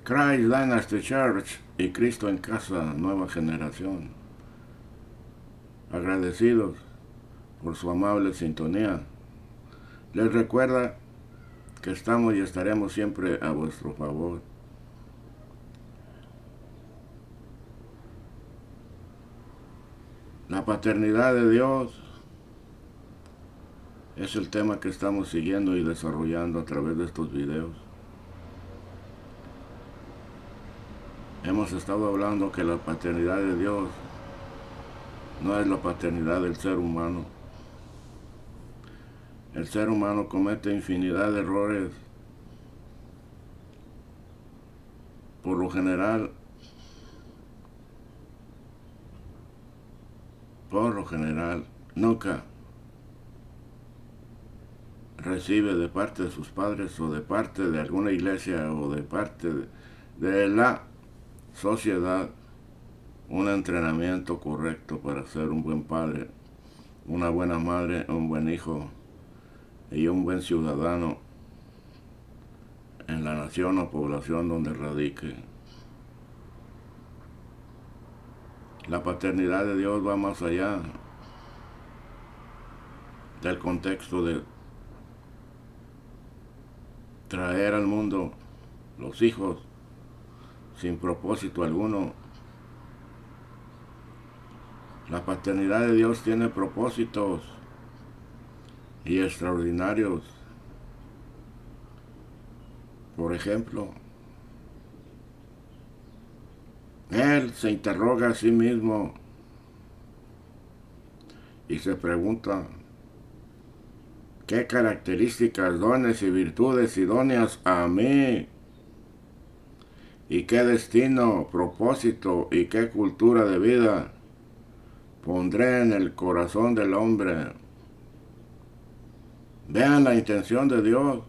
Christ Dynasty Church y Cristo en Casa, nueva generación. Agradecidos por su amable sintonía. Les recuerda que estamos y estaremos siempre a vuestro favor. La paternidad de Dios es el tema que estamos siguiendo y desarrollando a través de estos videos. Hemos estado hablando que la paternidad de Dios no es la paternidad del ser humano. El ser humano comete infinidad de errores. Por lo general, nunca recibe de parte de sus padres o de parte de alguna iglesia o de parte de la sociedad un entrenamiento correcto para ser un buen padre, una buena madre, un buen hijo y un buen ciudadano en la nación o población donde radique. La paternidad de Dios va más allá del contexto de traer al mundo los hijos sin propósito alguno. La paternidad de Dios tiene propósitos y extraordinarios. Por ejemplo, Él se interroga a sí mismo y se pregunta: ¿qué características, dones y virtudes idóneas a mí? ¿Y qué destino, propósito y qué cultura de vida pondré en el corazón del hombre? Vean la intención de Dios.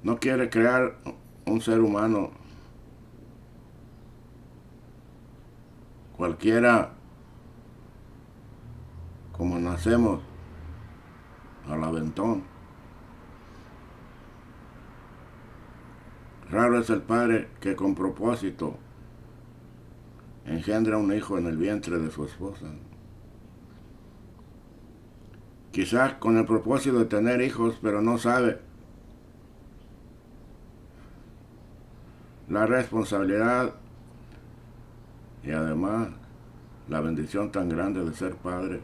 No quiere crear un ser humano cualquiera como nacemos al aventón. Raro es el padre que con propósito engendra un hijo en el vientre de su esposa. Quizás con el propósito de tener hijos, pero no sabe la responsabilidad y además la bendición tan grande de ser padre.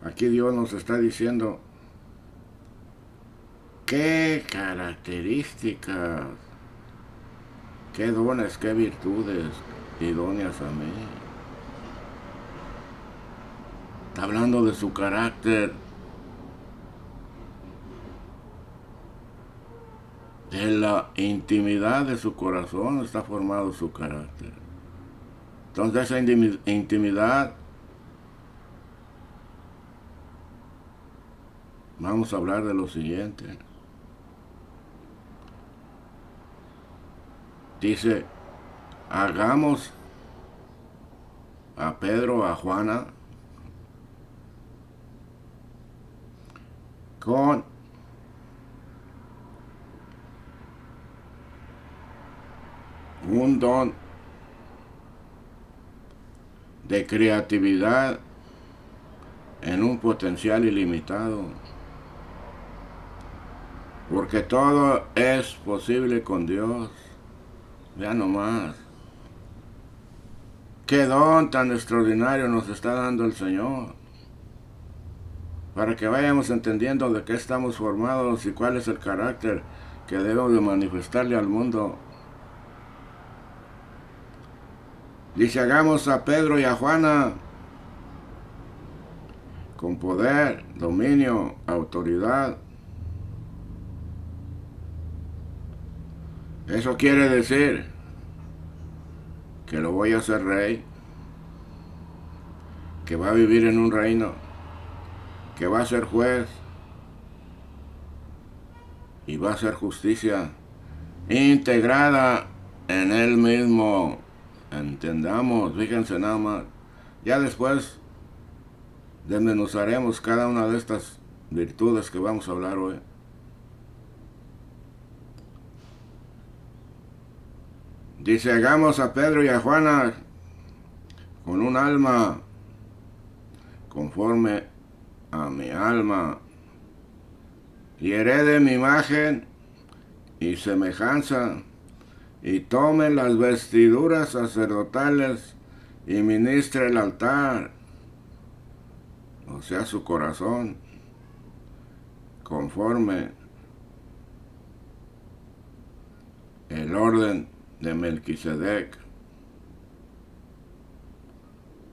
Aquí Dios nos está diciendo qué características, qué dones, qué virtudes idóneas a mí. Está hablando de su carácter, de la intimidad de su corazón está formado su carácter. Entonces esa intimidad, vamos a hablar de lo siguiente. Dice, hagamos a Pedro, a Juana, con un don de creatividad en un potencial ilimitado. Porque todo es posible con Dios. Vean nomás. Qué don tan extraordinario nos está dando el Señor. Para que vayamos entendiendo de qué estamos formados y cuál es el carácter que debemos de manifestarle al mundo. Dice, hagamos a Pedro y a Juana con poder, dominio, autoridad. Eso quiere decir que lo voy a hacer rey, que va a vivir en un reino, que va a ser juez y va a ser justicia integrada en él mismo. Entendamos, fíjense nada más. Ya después desmenuzaremos cada una de estas virtudes que vamos a hablar hoy. Dice, hagamos a Pedro y a Juana con un alma conforme a mi alma, y herede mi imagen y semejanza, y tome las vestiduras sacerdotales y ministre el altar, o sea, su corazón, conforme el orden de Melquisedec.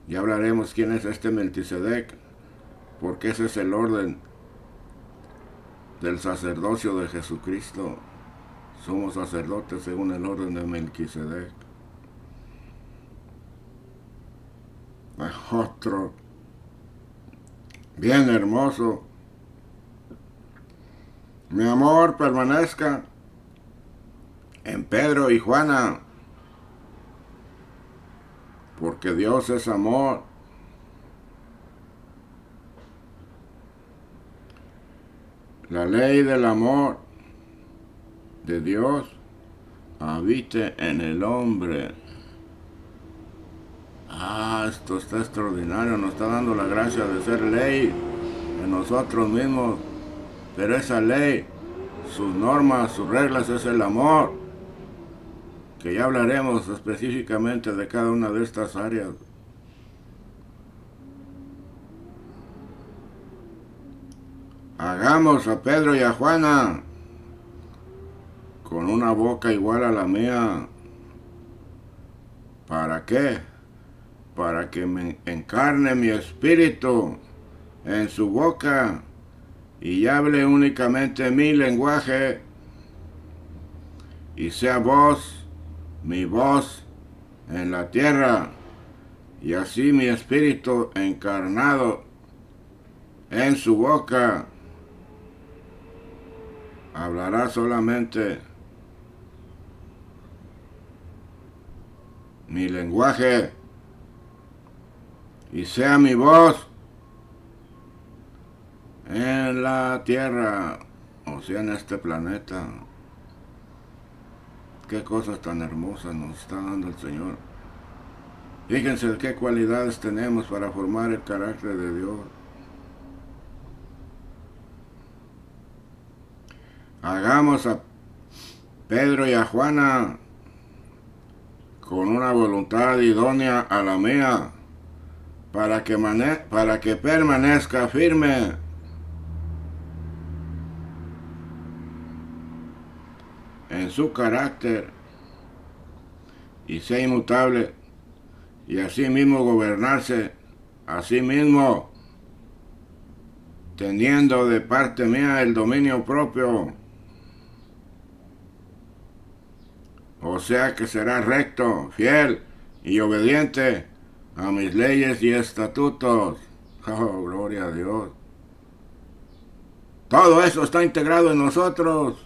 Ya hablaremos quién es este Melquisedec, porque ese es el orden del sacerdocio de Jesucristo. Somos sacerdotes según el orden de Melquisedec. Otro bien hermoso. Mi amor permanezca en Pedro y Juana, porque Dios es amor. La ley del amor de Dios habite en el hombre. Esto está extraordinario, nos está dando la gracia de ser ley en nosotros mismos, pero esa ley, sus normas, sus reglas es el amor, que ya hablaremos específicamente de cada una de estas áreas. Hagamos a Pedro y a Juana con una boca igual a la mía. ¿Para qué? Para que me encarne mi espíritu en su boca y hable únicamente mi lenguaje, y sea voz, mi voz en la tierra, y así mi espíritu encarnado en su boca hablará solamente mi lenguaje, y sea mi voz en la tierra, o sea, en este planeta. Qué cosas tan hermosas nos está dando el Señor. Fíjense qué cualidades tenemos para formar el carácter de Dios. Hagamos a Pedro y a Juana con una voluntad idónea a la mía, para que permanezca firme en su carácter y sea inmutable, y así mismo gobernarse a sí mismo, teniendo de parte mía el dominio propio. O sea que será recto, fiel y obediente a mis leyes y estatutos. Oh, gloria a Dios. Todo eso está integrado en nosotros.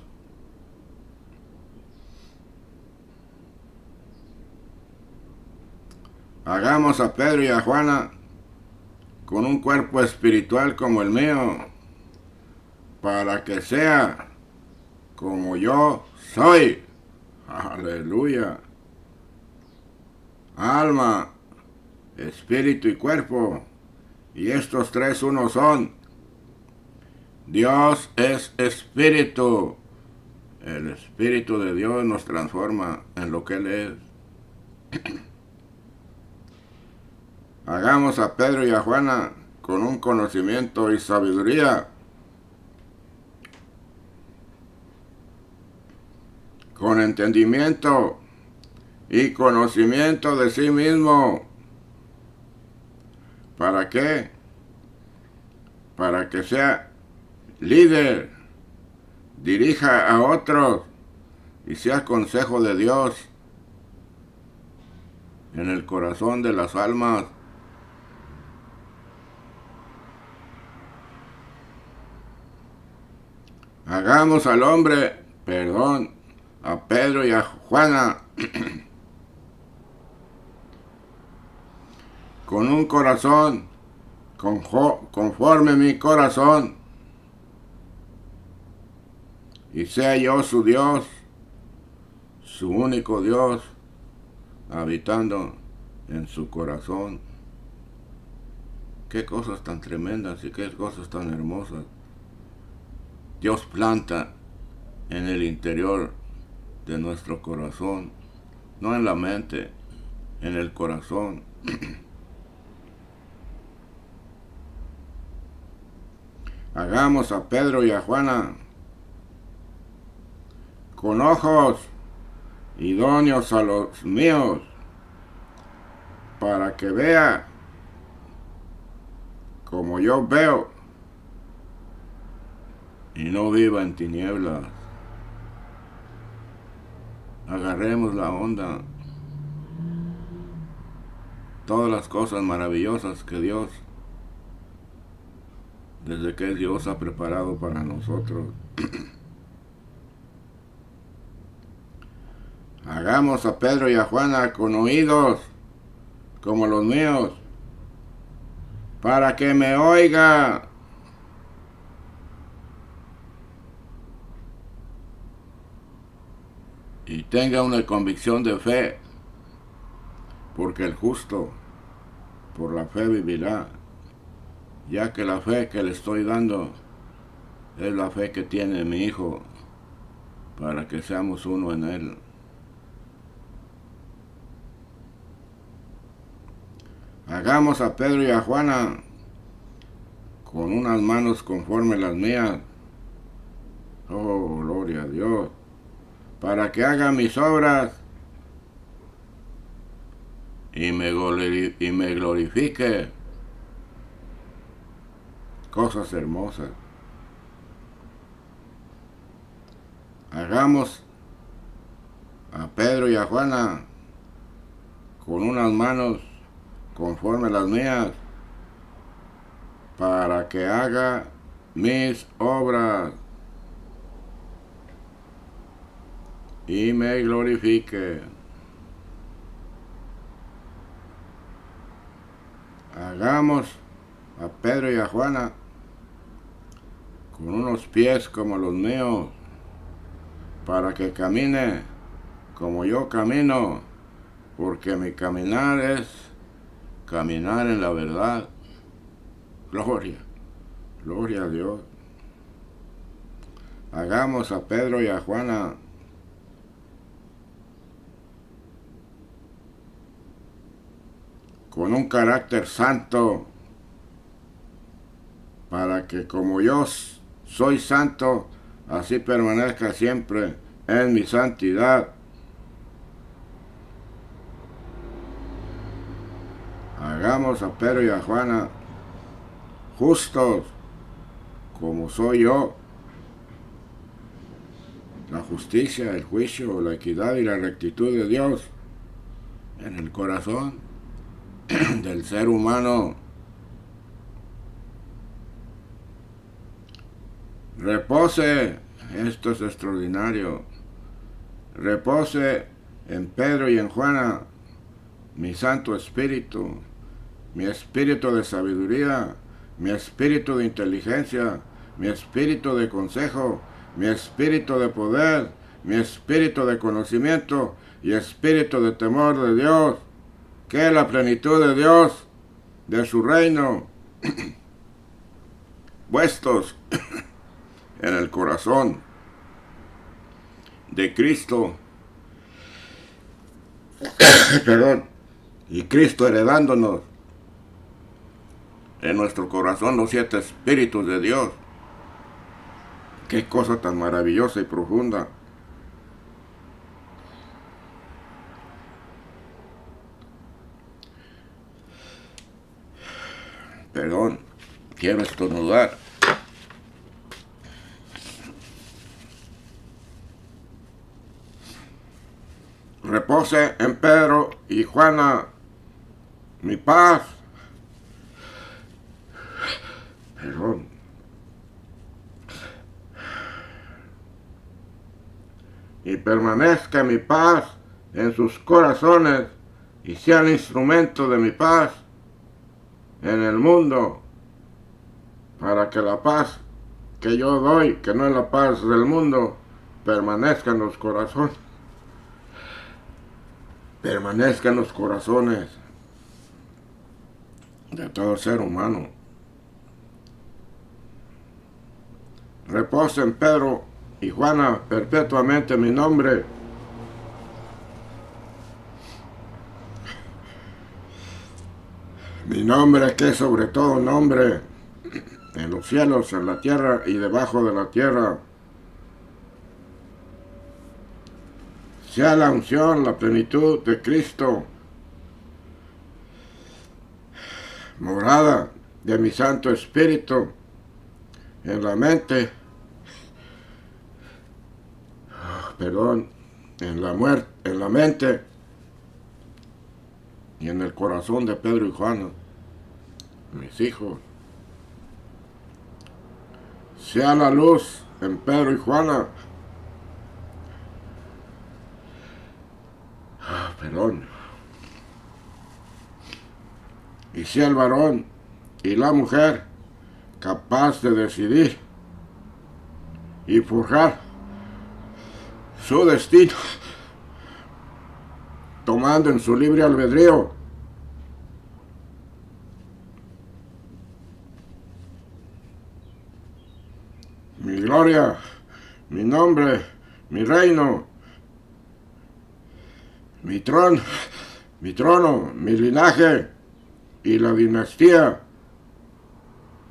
Hagamos a Pedro y a Juana con un cuerpo espiritual como el mío, para que sea como yo soy. Aleluya. Alma, espíritu y cuerpo, y estos tres uno son. Dios es espíritu. El espíritu de Dios nos transforma en lo que Él es. Hagamos a Pedro y a Juana con un conocimiento y sabiduría, con entendimiento y conocimiento de sí mismo. ¿Para qué? Para que sea líder, dirija a otros y sea consejo de Dios en el corazón de las almas. Hagamos al hombre, a Pedro y a Juana con un corazón conforme mi corazón, y sea yo su Dios, su único Dios, habitando en su corazón. Qué cosas tan tremendas y qué cosas tan hermosas Dios planta en el interior de nuestro corazón, no en la mente, en el corazón. Hagamos a Pedro y a Juana con ojos idóneos a los míos, para que vea como yo veo y no viva en tinieblas. Agarremos la onda, todas las cosas maravillosas que Dios, desde que Dios ha preparado para nosotros. Hagamos a Pedro y a Juana con oídos como los míos, para que me oiga. Y tenga una convicción de fe, porque el justo por la fe vivirá, ya que la fe que le estoy dando es la fe que tiene mi Hijo, para que seamos uno en Él. Hagamos a Pedro y a Juana con unas manos conforme las mías. Oh, gloria a Dios. Para que haga mis obras y me glorifique. Cosas hermosas. Hagamos a Pedro y a Juana con unas manos conforme las mías, para que haga mis obras y me glorifique. Hagamos a Pedro y a Juana con unos pies como los míos, para que camine como yo camino, porque mi caminar es caminar en la verdad. Gloria, gloria a Dios. Hagamos a Pedro y a Juana con un carácter santo, para que como yo soy santo, así permanezca siempre en mi santidad. Hagamos a Pedro y a Juana justos como soy yo. La justicia, el juicio, la equidad y la rectitud de Dios en el corazón del ser humano. Repose, esto es extraordinario, repose en Pedro y en Juana mi Santo Espíritu, mi espíritu de sabiduría, mi espíritu de inteligencia, mi espíritu de consejo, mi espíritu de poder, mi espíritu de conocimiento y espíritu de temor de Dios, que es la plenitud de Dios, de su reino, puestos en el corazón de Cristo, perdón, y Cristo heredándonos en nuestro corazón los 7 espíritus de Dios. Qué cosa tan maravillosa y profunda. Perdón, quiero estornudar. Repose en Pedro y Juana mi paz. Perdón. Y permanezca mi paz en sus corazones y sean instrumento de mi paz en el mundo, para que la paz que yo doy, que no es la paz del mundo, permanezca en los corazones permanezca en los corazones de todo ser humano. Reposa en Pedro y Juana perpetuamente mi nombre. Mi nombre que es sobre todo nombre, en los cielos, en la tierra y debajo de la tierra. Sea la unción, la plenitud de Cristo, morada de mi Santo Espíritu, en la mente, en la mente y en el corazón de Pedro y Juana, mis hijos. Sea la luz en Pedro y Juana, y sea el varón y la mujer capaz de decidir y forjar su destino, tomando en su libre albedrío mi gloria, mi nombre, mi reino, mi trono, mi linaje y la dinastía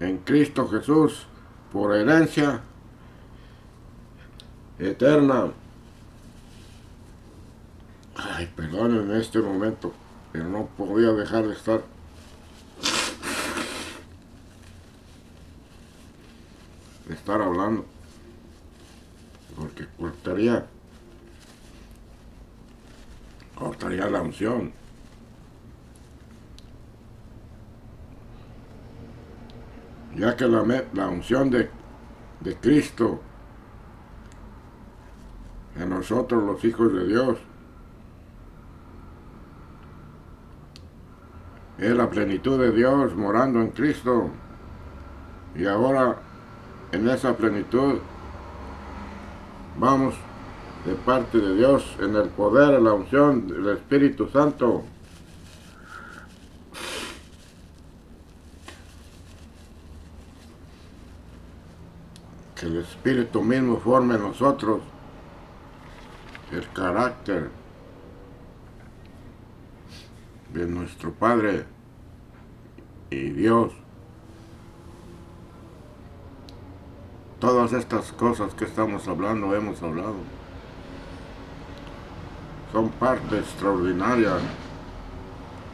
en Cristo Jesús por herencia eterna. Ay, perdón en este momento, pero no podía dejar de estar hablando, porque cortaría la unción. Ya que la unción de Cristo en nosotros los hijos de Dios es la plenitud de Dios morando en Cristo, y ahora en esa plenitud vamos de parte de Dios en el poder, en la unción del Espíritu Santo. Que el Espíritu mismo forme en nosotros el carácter de nuestro Padre y Dios. Todas estas cosas que estamos hablando, hemos hablado, son parte extraordinaria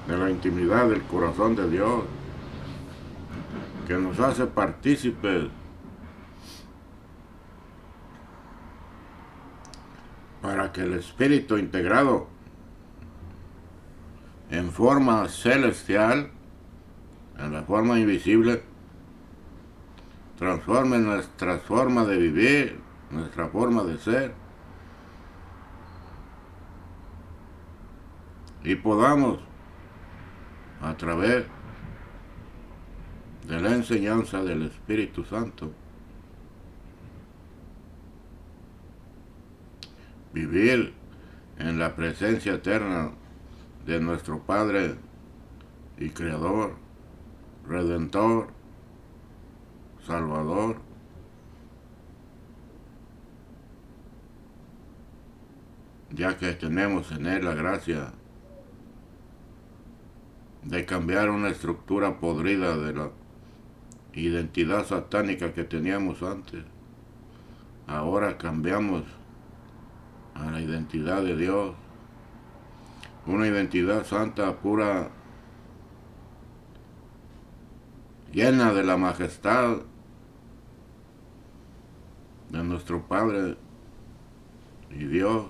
de la intimidad del corazón de Dios, que nos hace partícipes para que el Espíritu integrado en forma celestial, en la forma invisible, transforme nuestra forma de vivir, nuestra forma de ser, y podamos, a través de la enseñanza del Espíritu Santo, vivir en la presencia eterna de nuestro Padre y Creador, Redentor, Salvador, ya que tenemos en Él la gracia de cambiar una estructura podrida de la identidad satánica que teníamos antes. Ahora cambiamos a la identidad de Dios, una identidad santa, pura, llena de la majestad de nuestro Padre y Dios.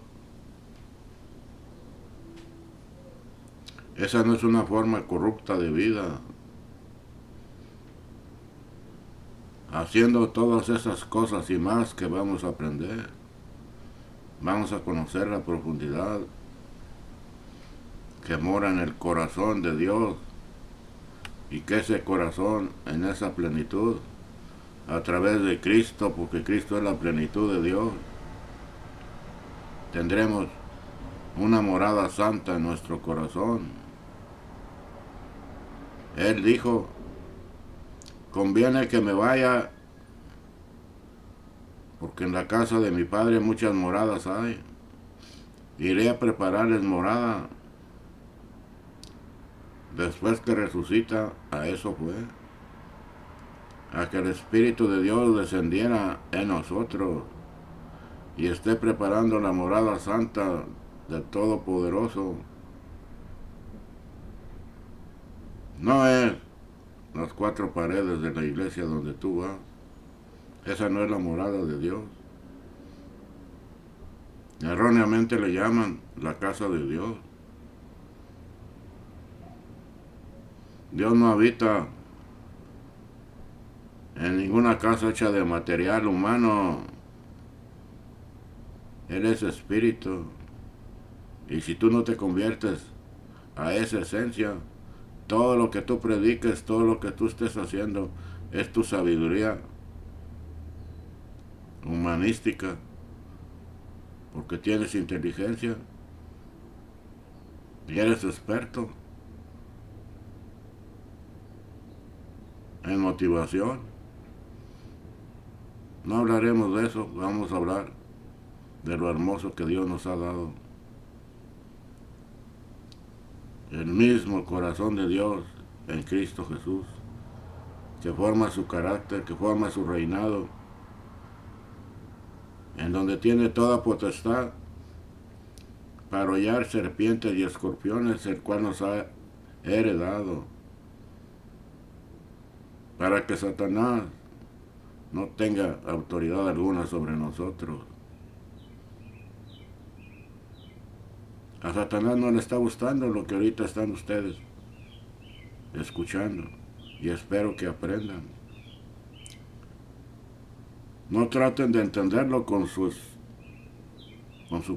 Esa no es una forma corrupta de vida. Haciendo todas esas cosas y más que vamos a aprender, vamos a conocer la profundidad que mora en el corazón de Dios, y que ese corazón en esa plenitud, a través de Cristo, porque Cristo es la plenitud de Dios, tendremos una morada santa en nuestro corazón. Él dijo, conviene que me vaya, porque en la casa de mi Padre muchas moradas hay. Iré a prepararles morada. Después que resucita, a eso fue. A que el Espíritu de Dios descendiera en nosotros y esté preparando la morada santa del Todopoderoso. No es las cuatro paredes de la iglesia donde tú vas. Esa no es la morada de Dios. Erróneamente le llaman la casa de Dios. Dios no habita en ninguna casa hecha de material humano. Él es espíritu. Y si tú no te conviertes a esa esencia, todo lo que tú prediques, todo lo que tú estés haciendo, es tu sabiduría humanística, porque tienes inteligencia y eres experto en motivación. No hablaremos de eso, vamos a hablar de lo hermoso que Dios nos ha dado. El mismo corazón de Dios en Cristo Jesús, que forma su carácter, que forma su reinado, en donde tiene toda potestad para hollar serpientes y escorpiones, el cual nos ha heredado, para que Satanás no tenga autoridad alguna sobre nosotros. A Satanás no le está gustando lo que ahorita están ustedes escuchando, y espero que aprendan. No traten de entenderlo con su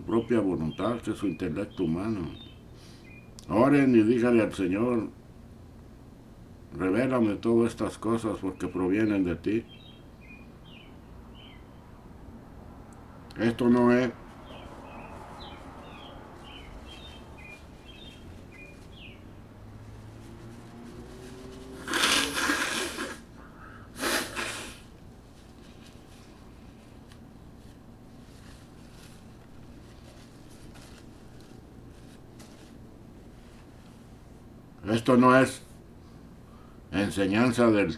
propia voluntad, que es su intelecto humano. Oren y díganle al Señor, revélame todas estas cosas porque provienen de ti. Esto no es esto no es enseñanza del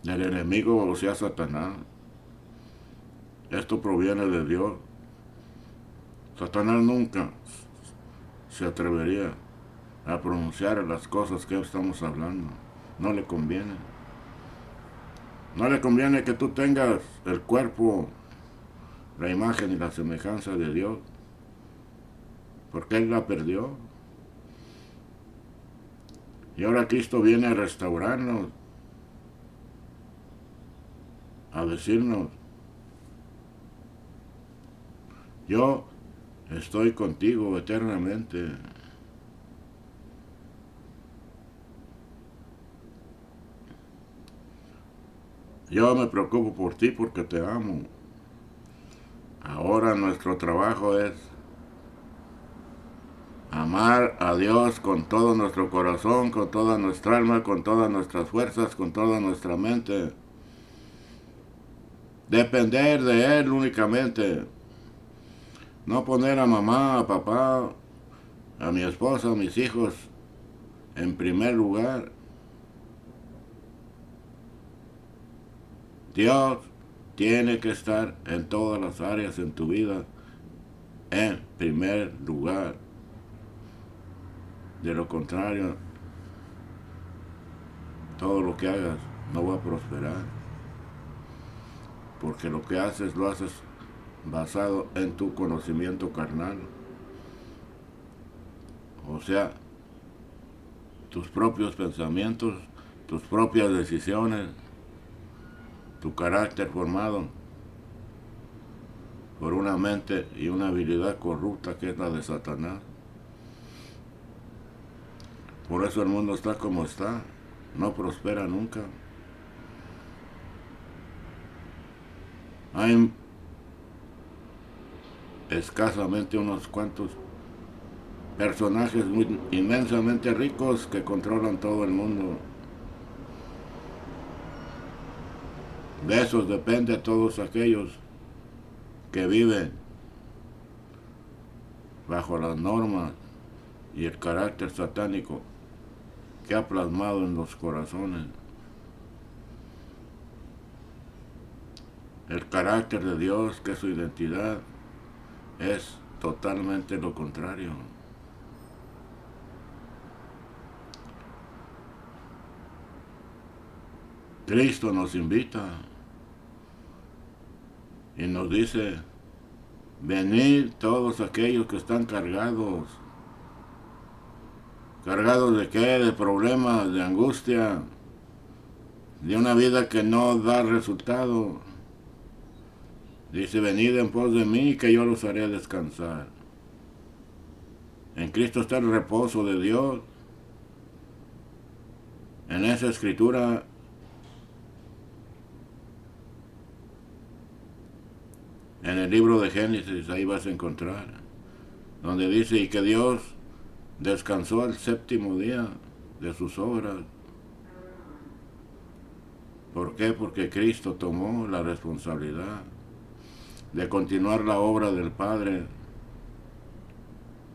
enemigo, o sea, Satanás. Esto proviene de Dios. Satanás nunca se atrevería a pronunciar las cosas que estamos hablando. No le conviene. No le conviene que tú tengas el cuerpo, la imagen y la semejanza de Dios, porque Él la perdió. Y ahora Cristo viene a restaurarnos, a decirnos, yo estoy contigo eternamente. Yo me preocupo por ti porque te amo. Ahora nuestro trabajo es amar a Dios con todo nuestro corazón, con toda nuestra alma, con todas nuestras fuerzas, con toda nuestra mente. Depender de Él únicamente. No poner a mamá, a papá, a mi esposa, a mis hijos en primer lugar. Dios tiene que estar en todas las áreas en tu vida en primer lugar. De lo contrario, todo lo que hagas no va a prosperar. Porque lo que haces lo haces basado en tu conocimiento carnal. O sea, tus propios pensamientos, tus propias decisiones, tu carácter formado por una mente y una habilidad corrupta que es la de Satanás. Por eso el mundo está como está, no prospera nunca. Hay escasamente unos cuantos personajes muy inmensamente ricos que controlan todo el mundo. De esos depende todos aquellos que viven bajo las normas y el carácter satánico que ha plasmado en los corazones. El carácter de Dios, que es su identidad, es totalmente lo contrario. Cristo nos invita y nos dice: venid todos aquellos que están cargados. ¿Cargados de qué? De problemas, de angustia, de una vida que no da resultado. Dice: venid en pos de mí, que yo los haré descansar. En Cristo está el reposo de Dios. En esa escritura en el libro de Génesis, ahí vas a encontrar, donde dice: y que Dios descansó al séptimo día de sus obras. ¿Por qué? Porque Cristo tomó la responsabilidad de continuar la obra del Padre.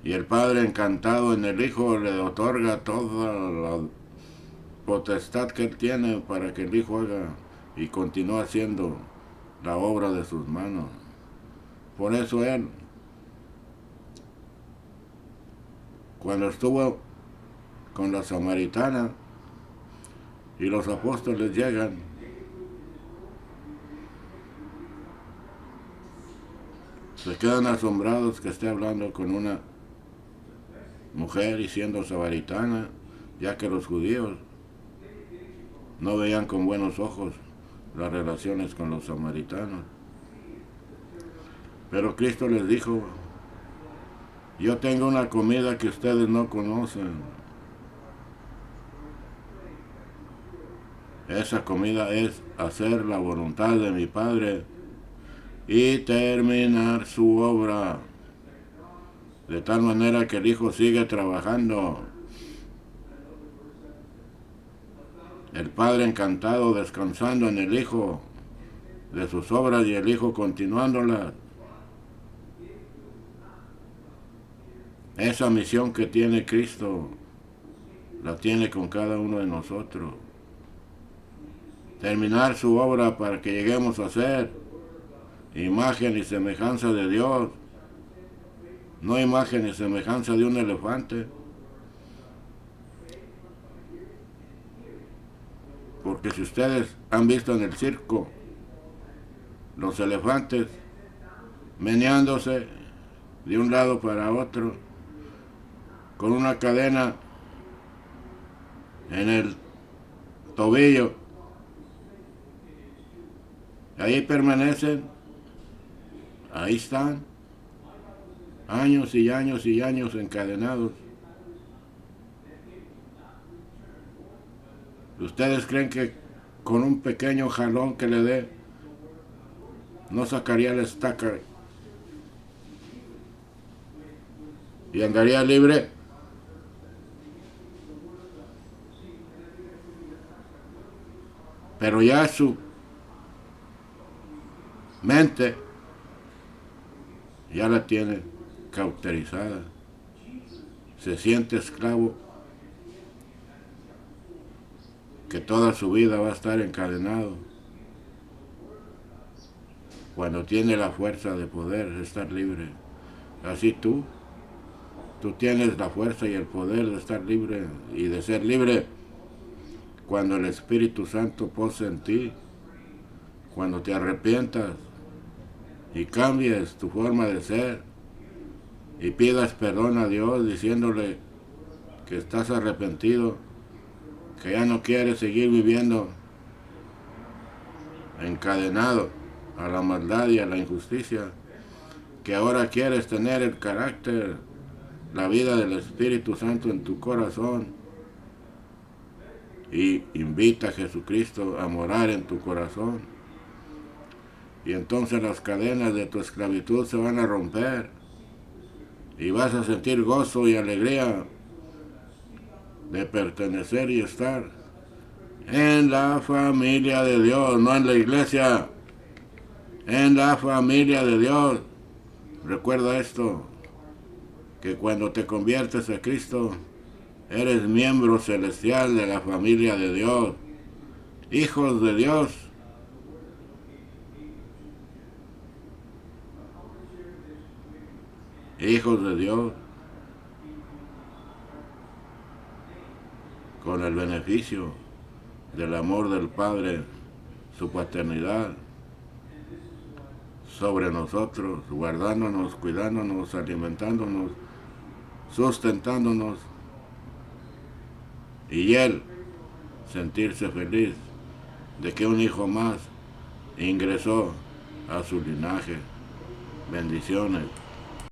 Y el Padre, encantado en el Hijo, le otorga toda la potestad que Él tiene para que el Hijo haga y continúe haciendo la obra de sus manos. Por eso Él, cuando estuvo con la samaritana y los apóstoles llegan, se quedan asombrados que esté hablando con una mujer y siendo samaritana, ya que los judíos no veían con buenos ojos las relaciones con los samaritanos. Pero Cristo les dijo: yo tengo una comida que ustedes no conocen. Esa comida es hacer la voluntad de mi Padre y terminar su obra, de tal manera que el Hijo sigue trabajando. El Padre encantado descansando en el Hijo de sus obras y el Hijo continuándolas. Esa misión que tiene Cristo la tiene con cada uno de nosotros. Terminar su obra para que lleguemos a ser imagen y semejanza de Dios. No imagen y semejanza de un elefante. Porque si ustedes han visto en el circo los elefantes meneándose de un lado para otro con una cadena en el tobillo, ahí permanecen, ahí están, años y años y años encadenados. ¿Ustedes creen que con un pequeño jalón que le dé no sacaría la estaca y andaría libre? Pero ya su mente ya la tiene cauterizada. Se siente esclavo, que toda su vida va a estar encadenado, cuando tiene la fuerza de poder estar libre. Así tú tienes la fuerza y el poder de estar libre y de ser libre cuando el Espíritu Santo posa en ti, cuando te arrepientas y cambies tu forma de ser y pidas perdón a Dios diciéndole que estás arrepentido, que ya no quieres seguir viviendo encadenado a la maldad y a la injusticia, que ahora quieres tener el carácter, la vida del Espíritu Santo en tu corazón, y invita a Jesucristo a morar en tu corazón. Y entonces las cadenas de tu esclavitud se van a romper. Y vas a sentir gozo y alegría de pertenecer y estar en la familia de Dios, no en la iglesia, en la familia de Dios. Recuerda esto, que cuando te conviertes a Cristo, eres miembro celestial de la familia de Dios, hijos de Dios. Hijos de Dios, con el beneficio del amor del Padre, su paternidad sobre nosotros, guardándonos, cuidándonos, alimentándonos, sustentándonos, y Él sentirse feliz de que un hijo más ingresó a su linaje. Bendiciones.